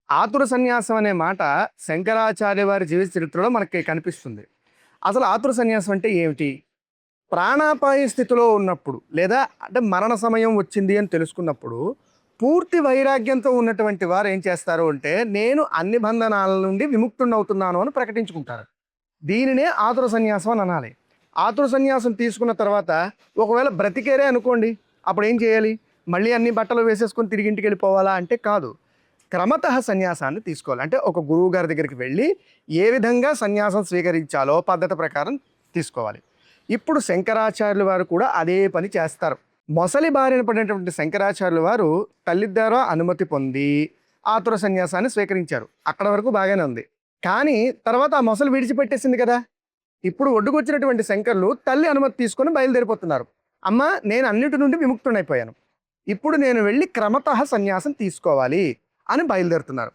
ఆతుర సన్యాసం అనే మాట శంకరాచార్య వారి జీవిత చరిత్రలో మనకి కనిపిస్తుంది. అసలు ఆతుర సన్యాసం అంటే ఏమిటి? ప్రాణాపాయ స్థితిలో ఉన్నప్పుడు లేదా అంటే మరణ సమయం వచ్చింది అని తెలుసుకున్నప్పుడు పూర్తి వైరాగ్యంతో ఉన్నటువంటి వారు ఏం చేస్తారు అంటే నేను అన్ని బంధనాల నుండి విముక్తుడవుతున్నాను అని ప్రకటించుకుంటారు. దీనినే ఆతుర సన్యాసం అని అనాలి. ఆతుర సన్యాసం తీసుకున్న తర్వాత ఒకవేళ బ్రతికేరే అనుకోండి, అప్పుడు ఏం చేయాలి? మళ్ళీ అన్ని బట్టలు వేసేసుకొని తిరిగి ఇంటికి వెళ్ళిపోవాలా అంటే కాదు. క్రమతః సన్యాసాన్ని తీసుకోవాలి. అంటే ఒక గురువు గారి దగ్గరికి వెళ్ళి ఏ విధంగా సన్యాసం స్వీకరించాలో పద్ధతి ప్రకారం తీసుకోవాలి. ఇప్పుడు శంకరాచార్యుల వారు కూడా అదే పని చేస్తారు. మొసలి బారిన పడినటువంటి శంకరాచార్యుల వారు తల్లి ద్వారా అనుమతి పొంది ఆతుర సన్యాసాన్ని స్వీకరించారు. అక్కడ వరకు బాగానే ఉంది. కానీ తర్వాత ఆ మొసలు విడిచిపెట్టేసింది కదా. ఇప్పుడు ఒడ్డుకొచ్చినటువంటి శంకర్లు తల్లి అనుమతి తీసుకొని బయలుదేరిపోతున్నారు. అమ్మ, నేను అన్నిటి నుండి విముక్తుడైపోయాను. ఇప్పుడు నేను వెళ్ళి క్రమతః సన్యాసం తీసుకోవాలి అని బయలుదేరుతున్నారు.